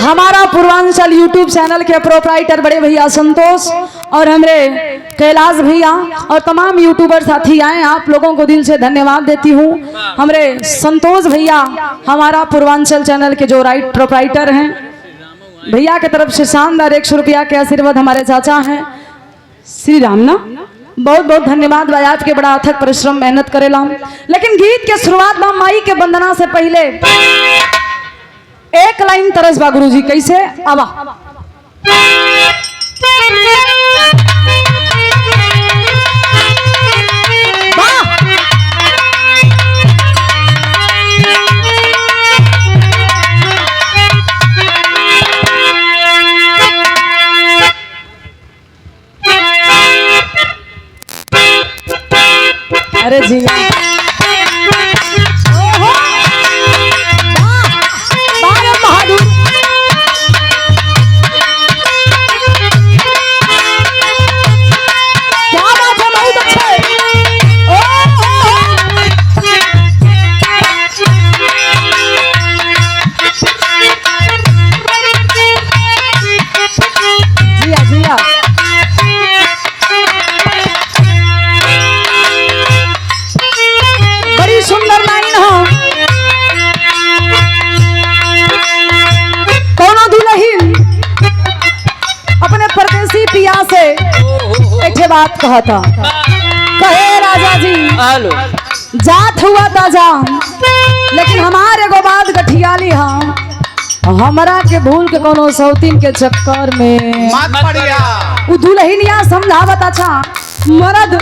हमारा Purvanchal YouTube channel के proprietor बड़े भैया संतोष और हमारे कैलाश भैया और तमाम यूट्यूबर साथी आए, आप लोगों को दिल से धन्यवाद देती हूँ। हमारे संतोष भैया हमारा पूर्वांचल चैनल के जो प्रोप्राइटर हैं, भैया की तरफ से शानदार 100 रुपया के आशीर्वाद हमारे चाचा हैं श्री राम ना, बहुत बहुत धन्यवाद भाई, आपके बड़ा अथक परिश्रम मेहनत करेला। लेकिन गीत के शुरुआत में माई के वंदना से पहले एक लाइन तरस बा गुरुजी, कैसे आवा अरे जी बात कहता कहे राजा जी जात हुआ ताजा, लेकिन हमारे एगो बात गठियाली हाँ, हमरा के भूल के कोनो सौतीन के चक्कर में उ दुल्हनिया समझावत। अच्छा मर्द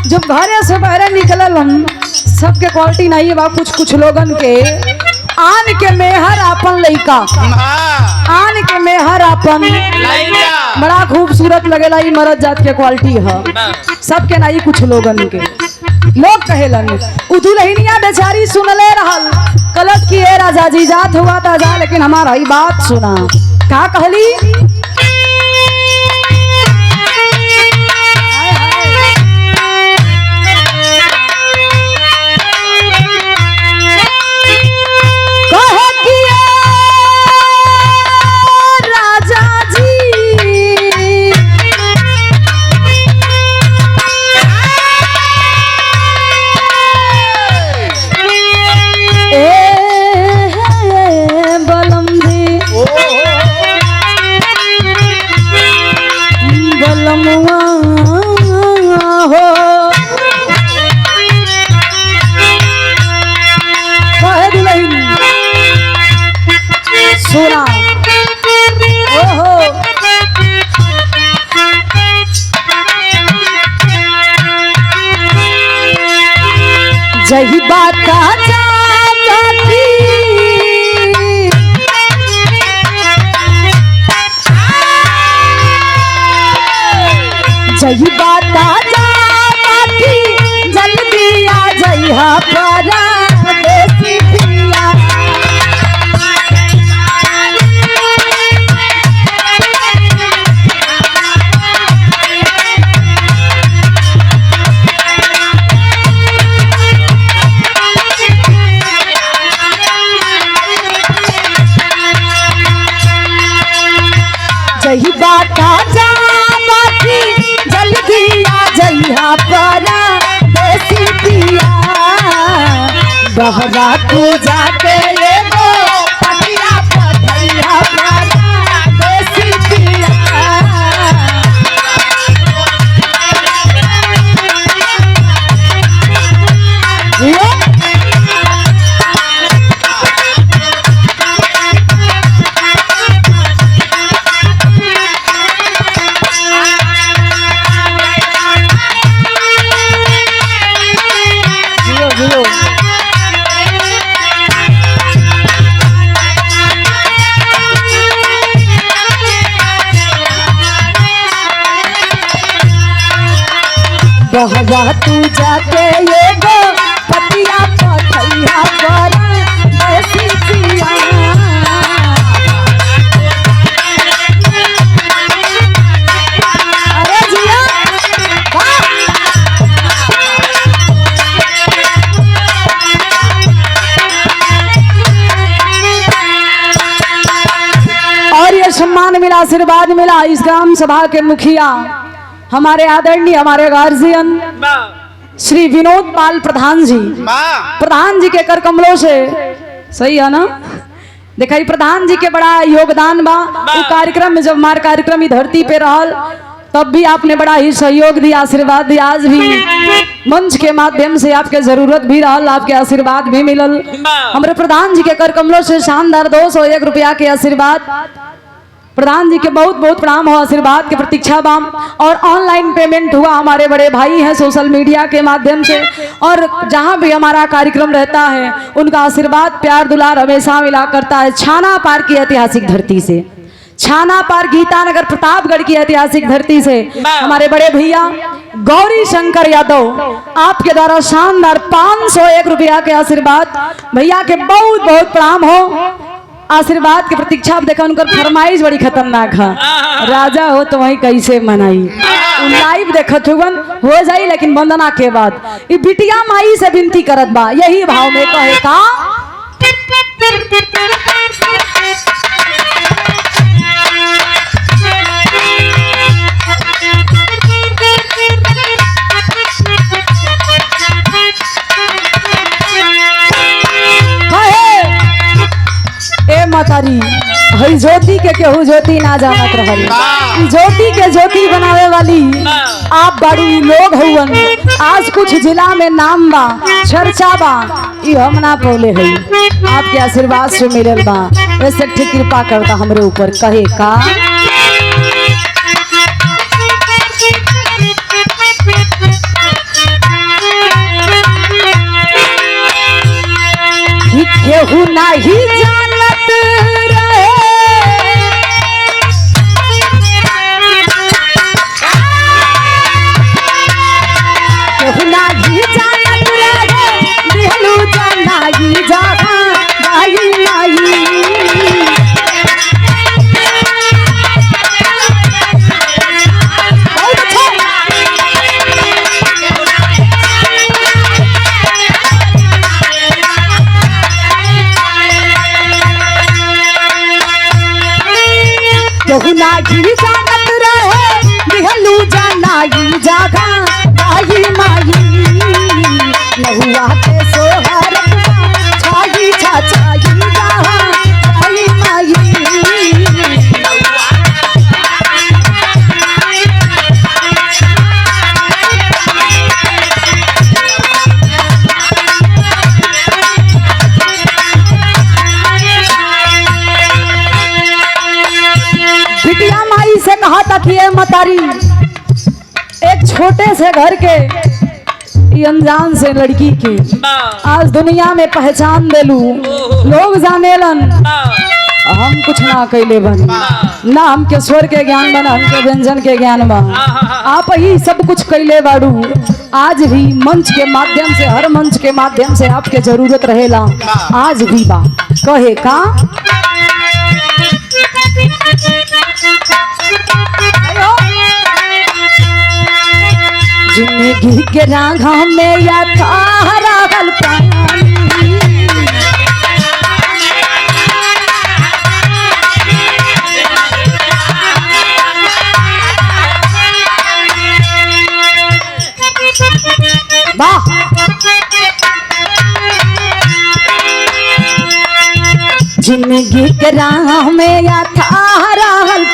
जब घरे से बाहर निकलल हम सबके क्वालिटी नहीं बा, कुछ कुछ लोगन के आन के मेहर अपन लइका, आन के मेहर अपन बड़ा खूबसूरत लगेला, ई मर्द जात के क्वालिटी है, सबके नहीं कुछ लोगन के लोग कहेलन। उ दुल्हनिया बेचारी सुनले रहल, कलत की ए राजा जी जात हुआ ताजा, लेकिन हमारा ही बात सुना का कहली। यही बात का यही बात जल्दी आ जइहा परदेसी पिया, यही बात जल्दी आ जइहा परदेसी पिया, बहरा तू जाके एगो पटिया पठैया परदेसी पिया। बहरा तू जाके एगो पटिया पठैया परदेसी पिया। अरे जिया सम्मान मिला, आशीर्वाद मिला इस ग्राम सभा के मुखिया हमारे आदरणीय हमारे गार्जियन श्री विनोद पाल प्रधान जी के कर कमलों से, सही है ना, दिखाई प्रधान जी के बड़ा योगदान बा। वो कार्यक्रम में जब हमारे कार्यक्रम धरती पे रहल तब भी आपने बड़ा ही सहयोग दिया, आशीर्वाद दिया। आज भी मंच के माध्यम से आपके जरूरत भी रहल, आपके आशीर्वाद भी मिलल। हमारे प्रधान जी के कर कमलों से शानदार 201 रुपया के आशीर्वाद। प्रधान जी के बहुत बहुत प्रणाम हो, आशीर्वाद की प्रतीक्षा बाम। और ऑनलाइन पेमेंट हुआ, हमारे बड़े भाई हैं सोशल मीडिया के माध्यम से, और जहां भी हमारा कार्यक्रम रहता है उनका आशीर्वाद प्यार दुलार हमेशा मिला करता है। छाना पार की ऐतिहासिक धरती से, छाना पार गीतानगर प्रतापगढ़ की ऐतिहासिक धरती से हमारे बड़े भैया गौरी शंकर यादव आपके द्वारा शानदार 501 रुपया के आशीर्वाद। भैया के बहुत बहुत प्रणाम हो, आशीर्वाद की प्रतीक्षा। देखा उनकर फरमाइश बड़ी खतरनाक है, राजा हो तो वही कैसे मनाई। लाइव देखत हो जाई, लेकिन वंदना के बाद ये बिटिया माई से विनती करत बा, यही भाव में कहे का मातारी हई ज्योति के केहू ज्योति ना जानत रहल, ज्योति के ज्योति बनावे वाली आप बड़ू लोग हुवन। आज कुछ जिला में नाम बा, चर्चा बा, ई हम ना पौले हई, आपके आशीर्वाद से मिलल बा। वैसे ठीक कृपा करता हमरे ऊपर कहे का केहू नहीं जानत रहे, केहू नहीं जानत रहे, दिहलू जानाई जागा गाई नाई। केहू नाही जानत रहे, दिहलू जानाई जागा गाई माई। नहुआ के सोहर छाई छाई गाहा गाई माई। बिटिया माई से कहा था कि मतारी एक छोटे से घर के अनजान से लड़की के आज दुनिया में पहचान देलू, लोग जानेलन हम कुछ ना कैले बन, ना हमके स्वर के ज्ञान बना, हमके व्यंजन के ज्ञान बा, आप ही सब कुछ कैले बाड़ू। आज भी मंच के माध्यम से, हर मंच के माध्यम से आपके जरूरत रहेला, आज भी बा कहे का जिंदगी के राघा में या था रागल पानी। वाह जिंदगी के राह में या था रागल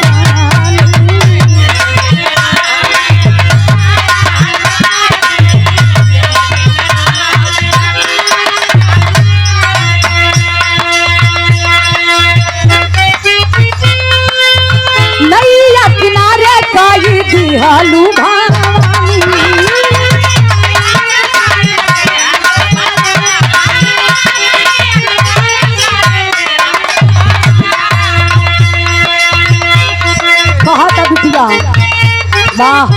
दिहालू भावानी। कहा था बिटिया वाह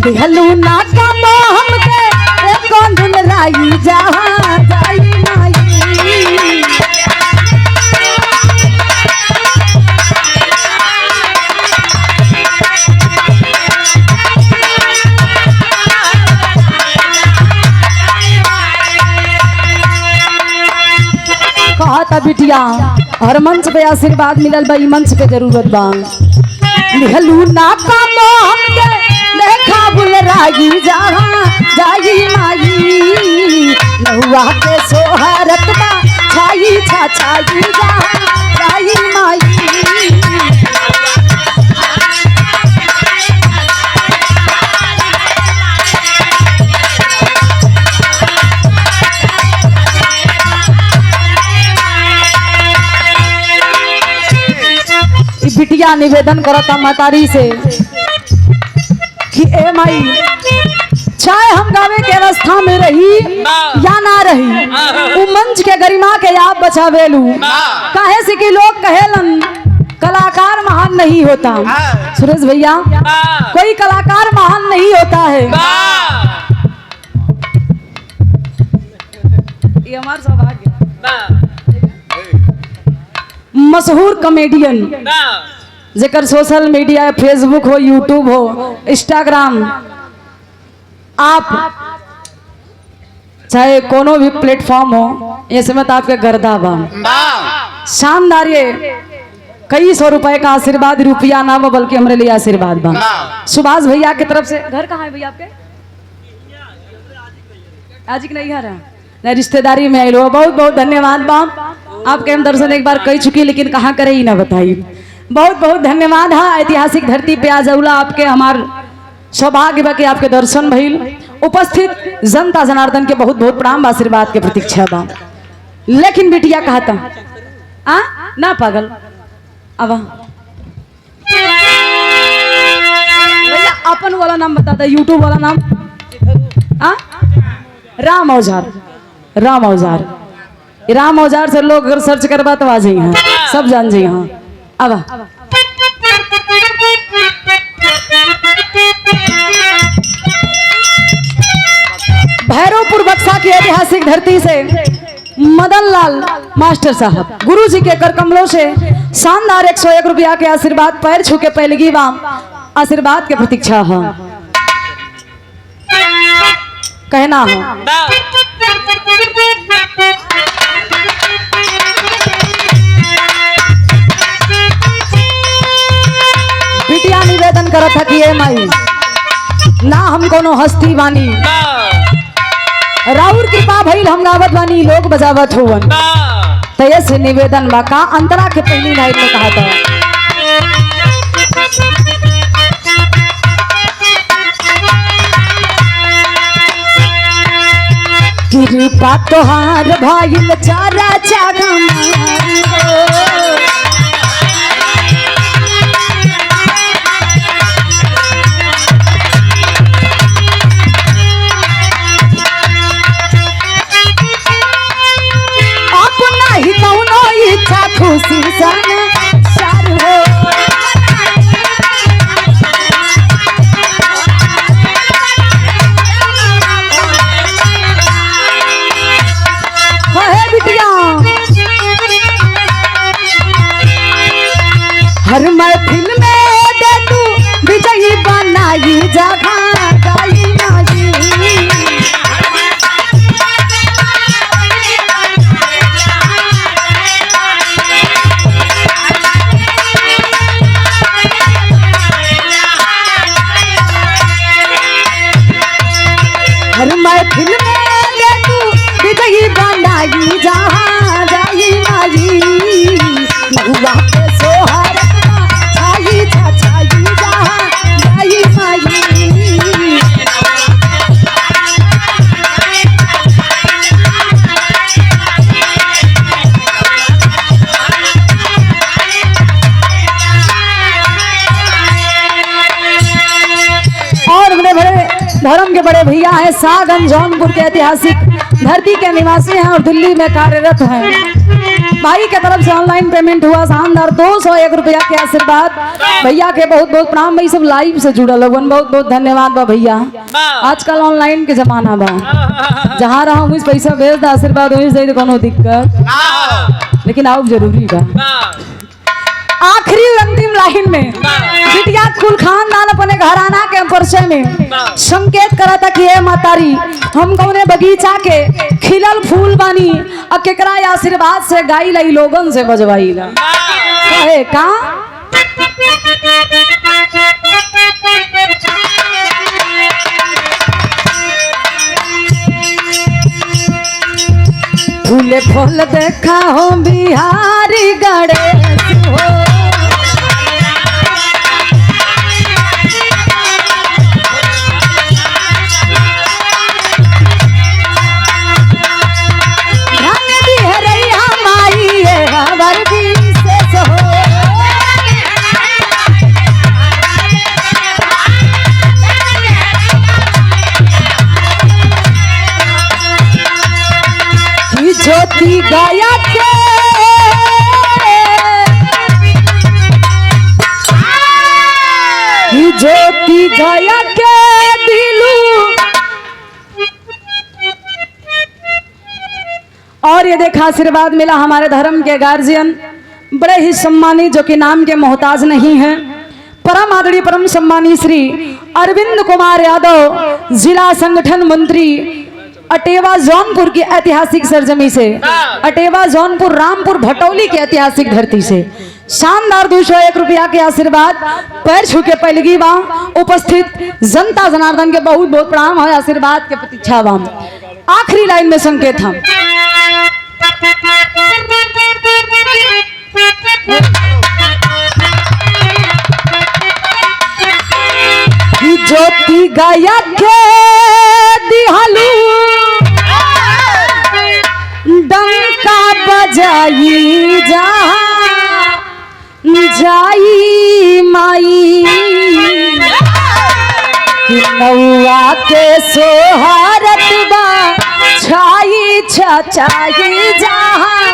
दिहालू ना कमो हमके कौन दिन राई जहाँ जाई नाई। कहा था बिटिया हर मंच पे आशीर्वाद मिलल बा, ई मंच पे जरूरत बा। निहलू ना का मोहम के देखा बुल रागी जहाँ जाई माई नहुआ के सोहरत बा छाई छा छाई जहाँ जाई माई। बिटिया निवेदन करता महतारी से कि ए माई चाहे हम गावे के अवस्था में रही या ना रही वो मंच के गरिमा के आप बचावेलू। काहे से कि लोग कहेलन कलाकार महान नहीं होता। सुरेश भैया कोई कलाकार महान नहीं होता है, ये हमारा सौभाग्य। मशहूर कॉमेडियन जेकर सोशल मीडिया फेसबुक हो यूट्यूब हो इंस्टाग्राम आप चाहे कोनो भी प्लेटफॉर्म हो ये समय तो आपके गर्दा बा शानदार। ये कई सौ रुपए का आशीर्वाद रुपया ना बा बल्कि हमारे लिए आशीर्वाद बा। सुभाष भैया की तरफ से घर कहाँ है भैया आपके? आज नहीं घर है नहीं रिश्तेदारी में आए लो। बहुत बहुत धन्यवाद बा आपके हम दर्शन एक बार कही चुकी लेकिन कहाँ करे ही ना बताई। बहुत बहुत धन्यवाद। हाँ ऐतिहासिक धरती पे आ जाऊला आपके हमार सौभाग्य बा कि आपके दर्शन भइल। उपस्थित जनता जनार्दन के बहुत बहुत प्रणाम आशीर्वाद के प्रतीक्षा बा। लेकिन बिटिया कहता आ ना पागल अब भैया अपन वाला नाम बता दे यूट्यूब वाला नाम आ राम औजार। राम औजार राम औजार से लोग अगर सर्च करवा तो आ जाइए सब जान जाइए। हाँ अब भैरवपुर बक्सा की ऐतिहासिक धरती से मदन लाल मास्टर साहब गुरु जी के कर कमलों से शानदार 101 रुपया के आशीर्वाद पैर छू के पहलगी वाम आशीर्वाद के प्रतीक्षा है कहना हो। बिटिया निवेदन करत था कि ए माई ना हम कोनो हस्ती बानी राउर कृपा भइल हम गावत बानी लोग बजावत होवन तय से निवेदन बा का अंतरा के पहली नाइट में कहा था कृपा तोहार भइल चारा चागम खुशी संग सार हो बिटिया हर महफिल में दे तू विजयी बनाई जगह गाई नाजी हर महफिल में ले तू विजयी बनाई जहाँ जाई माई नहुआ के सोहर छाई छा छाई जहाँ जाई माई। और बड़े बड़े धर्म के बड़े भैया हैं सागंज जौनपुर के ऐतिहासिक धरती के निवासी हैं और दिल्ली में कार्यरत हैं। भाई के तरफ से ऑनलाइन पेमेंट हुआ शानदार 201 रुपया के आशीर्वाद भैया के बहुत बहुत प्रणाम। भाई सब लाइव से जुड़ल लोगन बहुत बहुत धन्यवाद बा भैया। आजकल ऑनलाइन के जमाना बा जहाँ रहा हूँ पैसा भेज दा आशीर्वाद हो जाए तो कोनो दिक्कत लेकिन आओ जरूरी बा। आखिरी अंतिम लाइन में बिटिया कुल खानदान अपने घराना के परिचय में संकेत करा था कि हे मातारी हम कौने बगीचा के खिलल फूल बानी अब केकरा आशीर्वाद से गाई लाई लोगन से बजवाई ला कहे का फूले फूल देखा हो बिहारी गणेश हो ज्योति गाया के ज्योति गाया के दिलू और ये देखा आशीर्वाद मिला हमारे धर्म के गार्जियन बड़े ही सम्मानित जो कि नाम के मोहताज नहीं है परम आदरणीय परम सम्मानित श्री अरविंद कुमार यादव जिला संगठन मंत्री अटेवा जौनपुर की ऐतिहासिक सरजमी से अटेवा जौनपुर रामपुर भटौली की ऐतिहासिक धरती से शानदार 201 रुपया के आशीर्वाद पैर छू के पैलगी बा उपस्थित जनता जनार्दन के बहुत बहुत प्रणाम है आशीर्वाद के प्रतीक्षा बा आखिरी लाइन में संकेत हम ज्योति गाया के दिहालू डंका बजाई जहाँ जाई माई नौआ के सोहारत बा छाई छाई जहाँ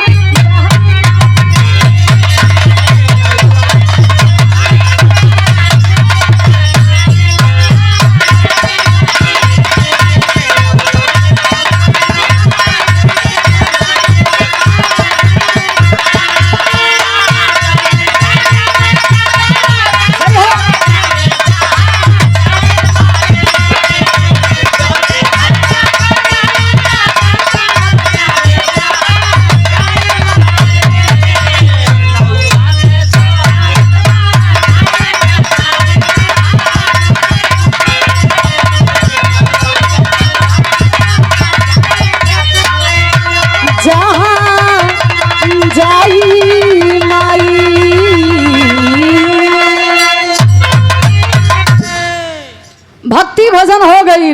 भक्ति भजन हो गई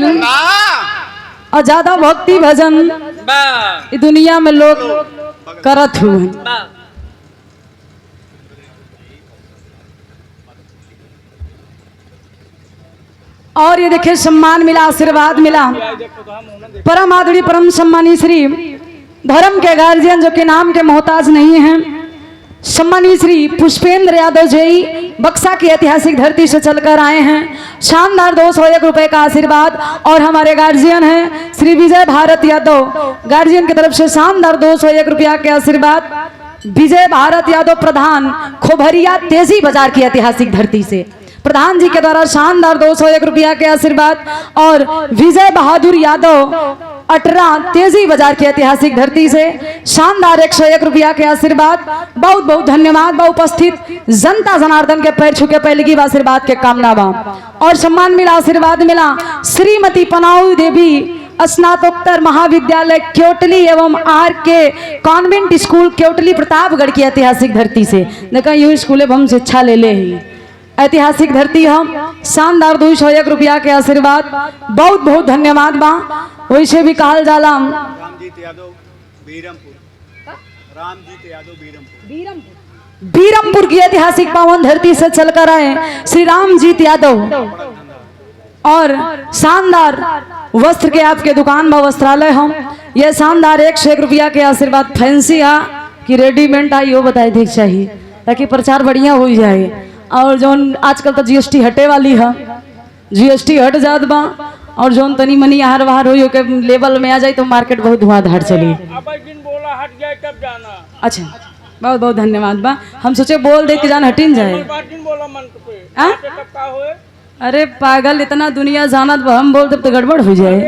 और ज्यादा भक्ति भजन दुनिया में लोग करत हुए और ये देखिए सम्मान मिला आशीर्वाद मिला परम आदरणीय परम सम्मानी श्री धर्म के गार्जियन जो कि नाम के मोहताज नहीं हैं सम्मानीय श्री पुष्पेंद्र यादव जी बक्सा की ऐतिहासिक धरती से चलकर आए हैं शानदार 201 रुपए का आशीर्वाद और हमारे गार्जियन हैं श्री विजय भारत यादव गार्जियन की तरफ से शानदार 201 रुपया के आशीर्वाद विजय भारत यादव प्रधान खोभरिया तेजी बाजार की ऐतिहासिक धरती से प्रधान जी के द्वारा शानदार 201 रुपया के आशीर्वाद और विजय बहादुर यादव अटरा तेजी बाजार की ऐतिहासिक धरती से शानदार 101 रुपया के आशीर्वाद बहुत बहुत धन्यवाद बा उपस्थित जनता जनार्दन के पैर छुके पहलगी आशीर्वाद के कामना बा और सम्मान मिला आशीर्वाद मिला श्रीमती पनाऊ देवी स्नातकोत्तर महाविद्यालय क्योटली एवं आर के कॉन्वेंट स्कूल क्योटली प्रतापगढ़ की ऐतिहासिक धरती से देखा यूं स्कूल हम शिक्षा ले ले ही ऐतिहासिक धरती हम शानदार 201 रुपया के आशीर्वाद बहुत बहुत धन्यवाद बा वैसे भी कहल जाला बीरमपुर की ऐतिहासिक पावन धरती से चलकर आए श्री रामजीत यादव और शानदार वस्त्र के आपके दुकान बा वस्त्रालय हम ये शानदार 101 रुपया के आशीर्वाद फैंसी आ कि रेडीमेड आई वो बताए देख चाहिए ताकि प्रचार बढ़िया हो जाए और जो आजकल तो जीएसटी हटे वाली है जीएसटी हट जात बा और जो तनी मनी आहार बाहर हो के लेवल में आ जाए तो मार्केट बहुत धुआंधार चली अब एक दिन बोला हट जाए तब जाना अच्छा बहुत बहुत धन्यवाद बा। हम सोचे बोल दे कि जान हटिन जाए। आ? अरे पागल, इतना दुनिया जानत बा, हम बोल दे तो गड़बड़ हो जाए।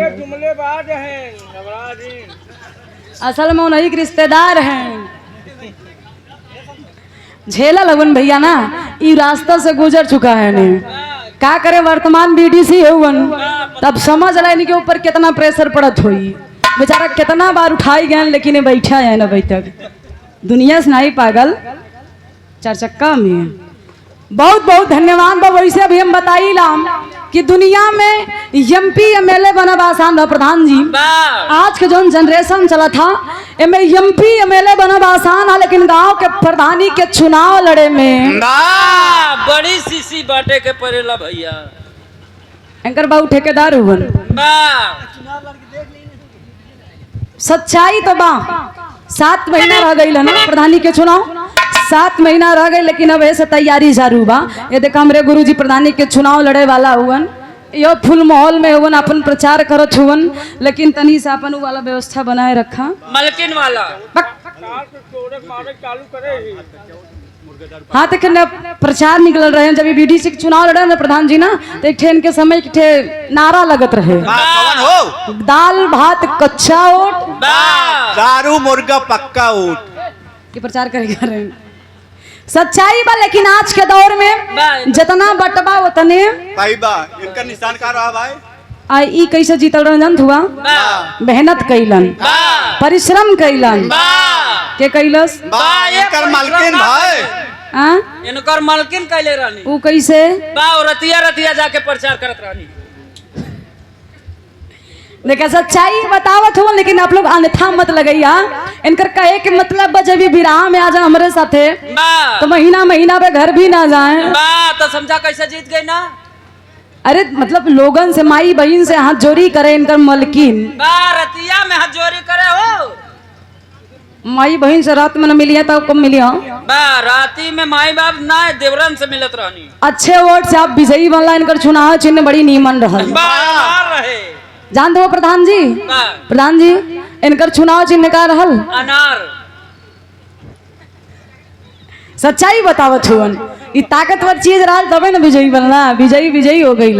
असल में उन्हीं के रिश्तेदार हैं। झेला लगन भैया ना, ये रास्ता से गुजर चुका है ने। क्या करे, वर्तमान बीडीसी है वन, तब समझ रहे नहीं के ऊपर कितना प्रेशर पड़त हुई। बेचारा कितना बार उठाई गए लेकिन बैठा है ना अभी तक। दुनिया से नहीं पागल, चार चक्का में। बहुत बहुत धन्यवाद बा। वैसे अभी हम बताई लाम कि दुनिया में एमपी एमएलए बनब आसान रहा प्रधान जी। आज के जो जनरेशन चला था एमे एमपी एमएलए बनब आसान है, लेकिन गांव के प्रधानी के चुनाव लड़े में बड़ी सीसी बाटे के पड़ेला भैया। एंकर बाबू ठेकेदार हुवन। सच्चाई तो बा, 7 महीना रह गई ना प्रधानी के चुनाव, 7 महीना रह गए, लेकिन अब ऐसे तैयारी जारू बा। ये देखा हमरे गुरुजी प्रधानी के चुनाव लड़े वाला हुवन, यो फुल माहौल में हुवन, अपन प्रचार करत हुवन, लेकिन तनी से अपन वाला व्यवस्था बनाए रखा। मलकिन वाला हाँ देख प्रचार निकल रहे हैं। जब ये बीडीसी के चुनाव लड़े ना प्रधान जी ना, तो एक ठेन के समय के नारा लगत रहे, दाल भात कच्चा ओट, दारू मुर्गा पक्का ओट के प्रचार करेगा रहे। सच्चाई बा, लेकिन आज के दौर में जितना बटबा उतने भाई बा। इनका निशान का रहा भाई। आई ई कैसे जीतल रहन हुआ, मेहनत कैलन, परिश्रम कैलन, के कैलस इनकर मालकिन भाई, इनकर मालकिन कैले रहनी। ऊ कैसे बा रतिया रतिया जाके प्रचार करत रहनी। देखा सच्चाई बतावत हो, लेकिन आप लोग अन्यथा मत लगैया। इनकर कहे के मतलब जब विराह में आ जा हमारे साथे तो महीना महीना पे घर भी ना जाए। तो समझा कैसे जीत गई ना। अरे मतलब लोगन से, माई बहन से हाथ जोड़ी करे इनकर मलकिन। रतिया में हाथ जोड़ी करे हो, माई बहन से रात में न मिलिया तो कब मिलिया। राती में माई बाप ना देवरन से मिलत रहनी। अच्छे वोट से आप विजयी बनला। इनकर चुनाव चिन्ह बड़ी नीमन रहे। जान दो प्रधान जी, प्रधान जी इनकर चुनाव चिन्ह का रहल अनार। सच्चाई बतावत हुवन, ये ताकतवर चीज रहल तबे न विजयी बनला। विजयी विजयी हो गई।